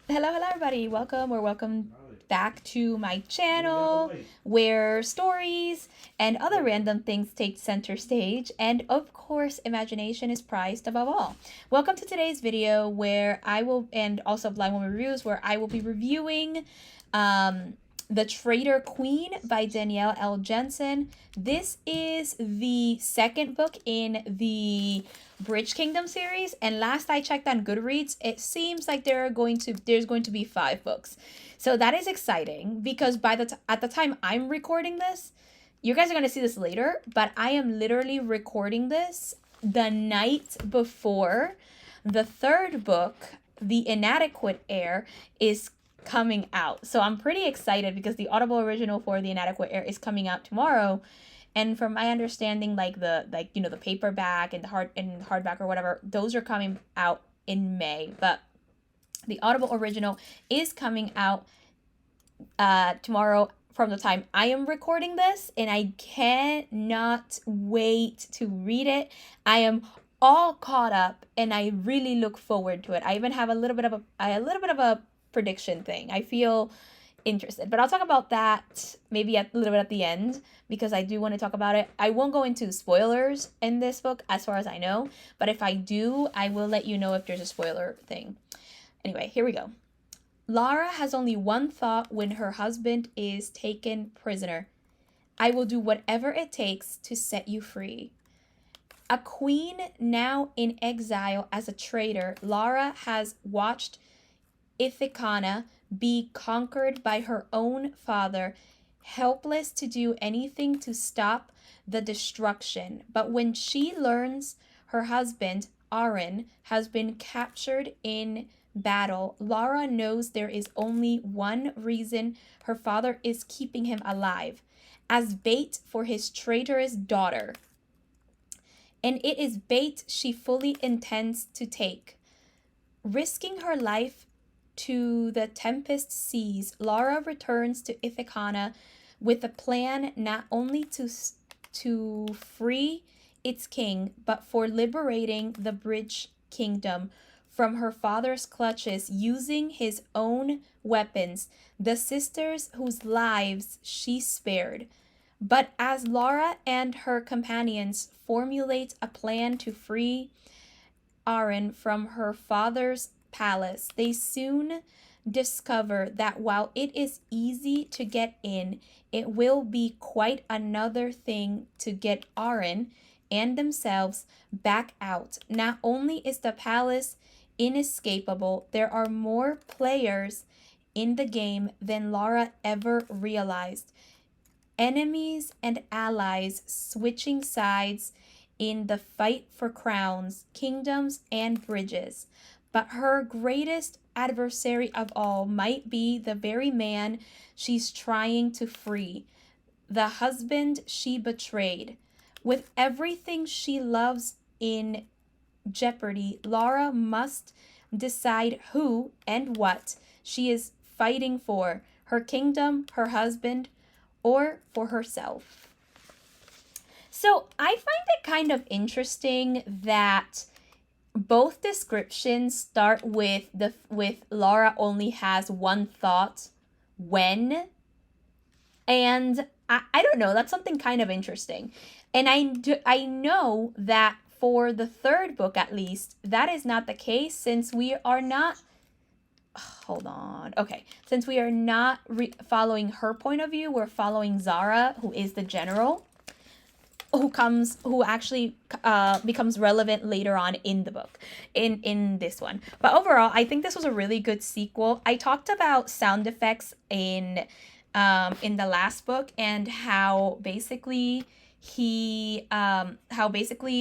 Hello, everybody. Welcome back to my channel where stories and other random things take center stage, and of course, imagination is prized above all. Welcome to today's video where I will, and also Blind Woman Reviews, where I will be reviewing um, The Traitor Queen by Danielle Jensen. This is the second book in the Bridge Kingdom series, and last I checked on Goodreads, it seems like there's going to be 5 books. So that is exciting because at the time I'm recording this, you guys are going to see this later, but I am literally recording this the night before the third book, The Inadequate Heir, is coming out. So I'm pretty excited because the Audible original for The Inadequate Heir is coming out tomorrow. And from my understanding, the paperback and the hardback or whatever, those are coming out in May. But the Audible original is coming out tomorrow from the time I am recording this, and I cannot wait to read it. I am all caught up, and I really look forward to it. I even have a little bit of a prediction thing. I feel interested, but I'll talk about that maybe a little bit at the end because I do want to talk about it. I won't go into spoilers in this book as far as I know, but if I do, I will let you know if there's a spoiler thing. Anyway, here we go. Lara has only one thought when her husband is taken prisoner. I will do whatever it takes to set you free. A queen now in exile as a traitor, Lara has watched Ithacana be conquered by her own father, helpless to do anything to stop the destruction. But when she learns her husband, Aaron, has been captured in battle, Lara knows there is only one reason her father is keeping him alive, as bait for his traitorous daughter. And it is bait she fully intends to take. Risking her life to the tempest seas, Lara returns to Ithacana with a plan not only to free its king, but for liberating the Bridge Kingdom from her father's clutches using his own weapons, the sisters whose lives she spared. But as Lara and her companions formulate a plan to free Aaron from her father's palace, they soon discover that while it is easy to get in, it will be quite another thing to get Aaron and themselves back out. Not only is the palace inescapable, there are more players in the game than Lara ever realized. Enemies and allies switching sides in the fight for crowns, kingdoms, and bridges. But her greatest adversary of all might be the very man she's trying to free, the husband she betrayed. With everything she loves in jeopardy, Lara must decide who and what she is fighting for, her kingdom, her husband, or for herself. So I find it kind of interesting that both descriptions start with Lara only has one thought when, and I don't know, that's something kind of interesting. And I know that for the third book at least, that is not the case since we are not hold on. Okay, since we are not following her point of view, we're following Zara, who is the general, who actually becomes relevant later on in the book, in this one. But overall, I think this was a really good sequel. I talked about sound effects in the last book and how basically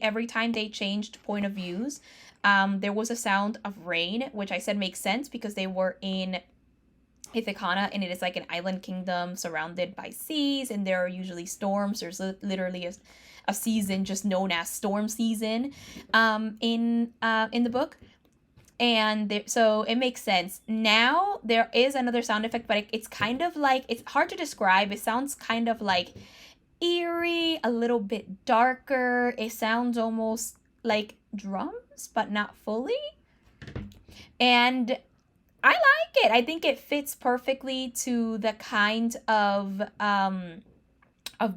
every time they changed point of views, there was a sound of rain, which I said makes sense because they were in Ithacana, and it is like an island kingdom surrounded by seas, and there are usually storms. There's literally a season just known as storm season in the book. And so it makes sense. Now there is another sound effect, but it's kind of like, it's hard to describe. It sounds kind of like eerie, a little bit darker. It sounds almost like drums, but not fully. And I like it. I think it fits perfectly to the kind of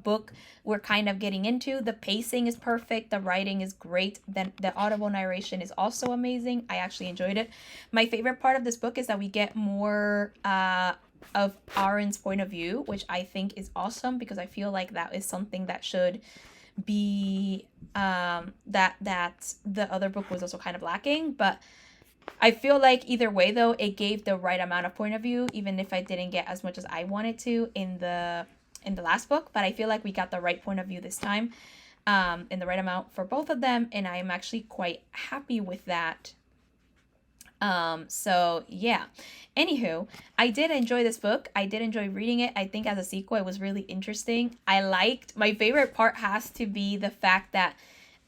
book we're kind of getting into. The pacing is perfect, the writing is great, then the audible narration is also amazing. I actually enjoyed it. My favorite part of this book is that we get more of Aaron's point of view, which I think is awesome because I feel like that is something that should be that the other book was also kind of lacking. But I feel like either way though, it gave the right amount of point of view, even if I didn't get as much as I wanted to in the last book. But I feel like we got the right point of view this time, in the right amount for both of them, and I'm actually quite happy with that. So yeah. Anywho, I did enjoy this book. I did enjoy reading it. I think as a sequel, it was really interesting. I liked, my favorite part has to be the fact that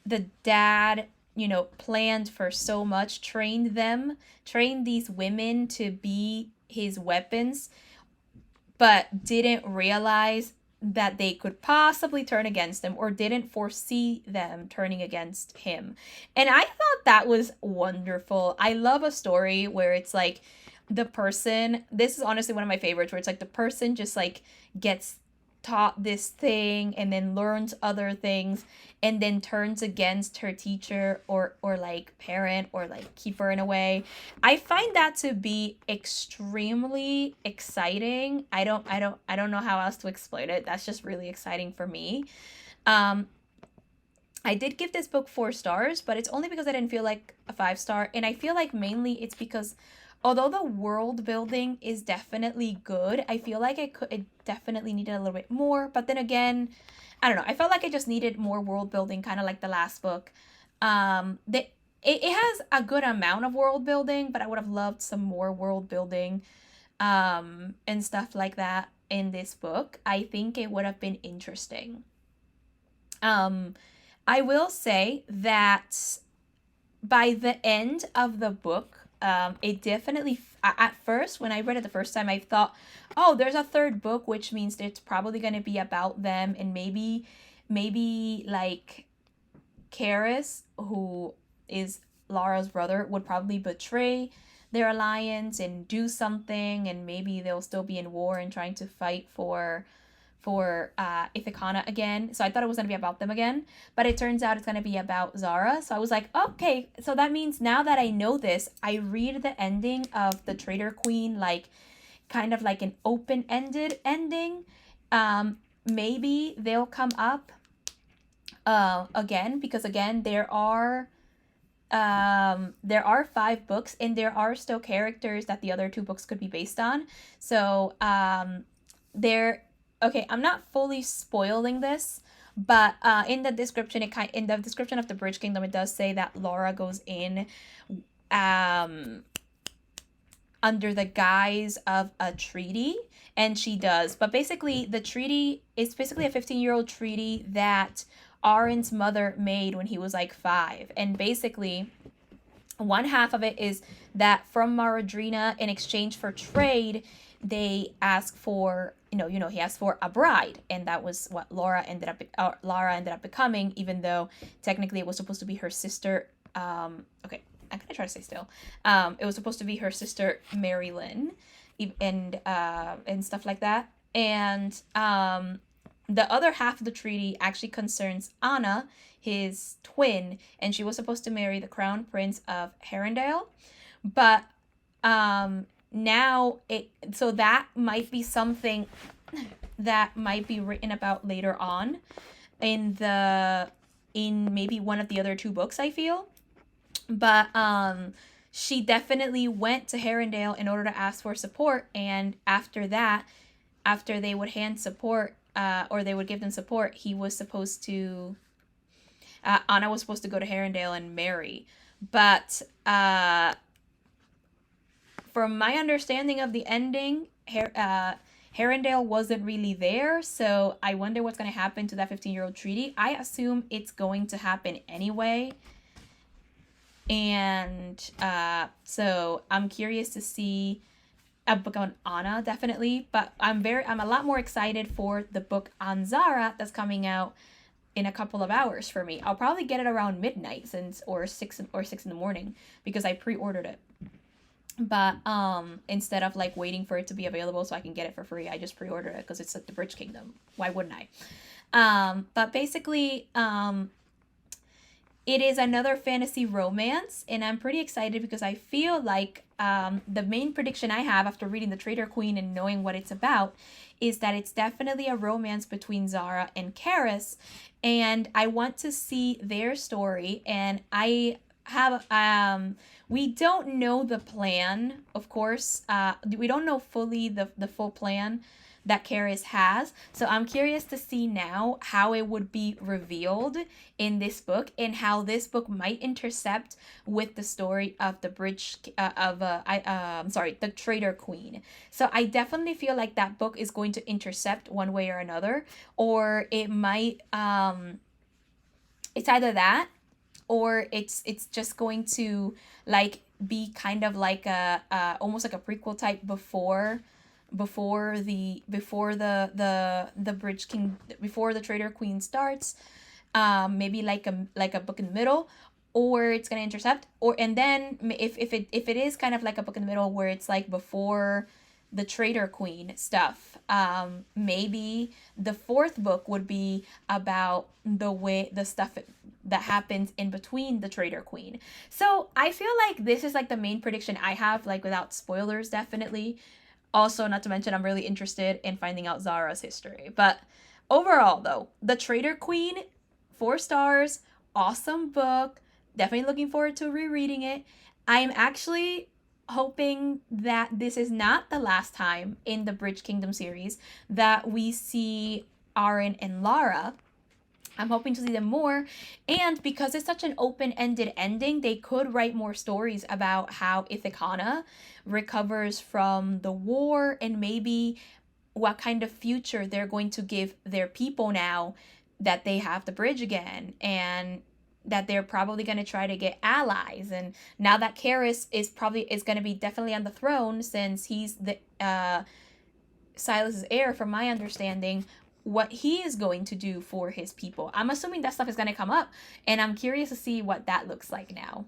the dad, you know, planned for so much, trained these women to be his weapons, but didn't realize that they could possibly turn against him or didn't foresee them turning against him. And I thought that was wonderful. I love a story where it's like the person, this is honestly one of my favorites, where it's like the person just like gets taught this thing and then learns other things and then turns against her teacher or like parent or like keeper in a way. I find that to be extremely exciting. I don't know how else to explain it. That's just really exciting for me. um I did give this book 4 stars, but it's only because I didn't feel like a 5 star. And I feel like mainly it's because although the world building is definitely good, I feel like it definitely needed a little bit more. But then again, I don't know. I felt like I just needed more world building, kind of like the last book. It has a good amount of world building, but I would have loved some more world building, and stuff like that in this book. I think it would have been interesting. Um, I will say that by the end of the book, it definitely, at first, when I read it the first time, I thought, oh, there's a third book, which means it's probably going to be about them, and maybe like Karis, who is Lara's brother, would probably betray their alliance and do something, and maybe they'll still be in war and trying to fight for Ithacana again. So I thought it was going to be about them again, but it turns out it's going to be about Zara. So I was like, okay, so that means now that I know this, I read the ending of the Traitor Queen like kind of like an open-ended ending. Maybe they'll come up again, because again there are 5 books and there are still characters that the other 2 books could be based on. So there okay, I'm not fully spoiling this, but in the description, in the description of the Bridge Kingdom, it does say that Laura goes in um under the guise of a treaty, and she does. But basically, the treaty is basically a 15-year-old treaty that Aaron's mother made when he was like 5. And basically, one half of it is that from Maradrina, in exchange for trade, they ask for, he asked for a bride, and that was what Lara ended up becoming, even though technically it was supposed to be her sister. Okay, I'm gonna try to stay still. It was supposed to be her sister Mary Lynn, and stuff like that. And the other half of the treaty actually concerns Anna, his twin, and she was supposed to marry the crown prince of Herondale. But now so that might be something that might be written about later on in maybe one of the other 2 books, I feel. But she definitely went to Herondale in order to ask for support, and after that, after they would hand support, or they would give them support, he was supposed to Anna was supposed to go to Herondale and marry. But from my understanding of the ending, Herondale wasn't really there, so I wonder what's going to happen to that 15-year-old treaty. I assume it's going to happen anyway. And so I'm curious to see a book on Anna, definitely, but I'm a lot more excited for the book on Zara that's coming out in a couple of hours for me. I'll probably get it around midnight or 6 in the morning, because I pre-ordered it. But instead of like waiting for it to be available so I can get it for free, I just pre-ordered it because it's like the Bridge Kingdom. Why wouldn't I? But basically, it is another fantasy romance, and I'm pretty excited because I feel like the main prediction I have after reading The Traitor Queen and knowing what it's about is that it's definitely a romance between Zara and Karis, and I want to see their story. And I have we don't know the plan, of course. We don't know fully the full plan that Karis has. So I'm curious to see now how it would be revealed in this book and how this book might intercept with the story of the bridge the Traitor Queen. So I definitely feel like that book is going to intercept one way or another, or it might it's either that or it's just going to like be kind of like a almost like a prequel type before the Bridge King, before the Traitor Queen starts, maybe like a book in the middle, or it's gonna intercept, or and then if it is kind of like a book in the middle where it's like before the Traitor Queen stuff, maybe the fourth book would be about the stuff that happens in between the Traitor Queen. So I feel like this is like the main prediction I have, like without spoilers, definitely. Also, not to mention, I'm really interested in finding out Zara's history. But overall, though, The Traitor Queen, 4 stars, awesome book. Definitely looking forward to rereading it. I'm actually hoping that this is not the last time in the Bridge Kingdom series that we see Aaron and Lara. I'm hoping to see them more. And because it's such an open-ended ending, they could write more stories about how Ithacana recovers from the war and maybe what kind of future they're going to give their people now that they have the bridge again, and that they're probably going to try to get allies. And now that Karis is going to be definitely on the throne, since he's the Silas's heir, from my understanding, what he is going to do for his people. I'm assuming that stuff is going to come up, and I'm curious to see what that looks like now.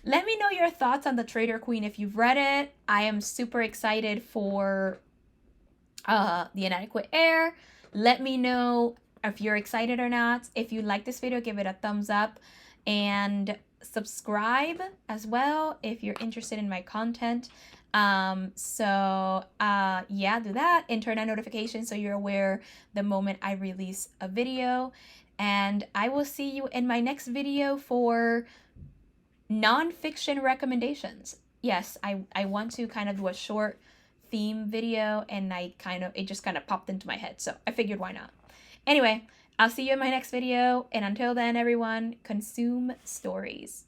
Let me know your thoughts on The Traitor Queen if you've read it. I am super excited for The Inadequate Heir. Let me know if you're excited or not. If you like this video, give it a thumbs up and subscribe as well if you're interested in my content. Yeah, do that and turn on notifications so you're aware the moment I release a video. And I will see you in my next video for nonfiction recommendations. Yes, I want to kind of do a short theme video, and it just kind of popped into my head, so I figured why not. Anyway, I'll see you in my next video, and until then, everyone, consume stories.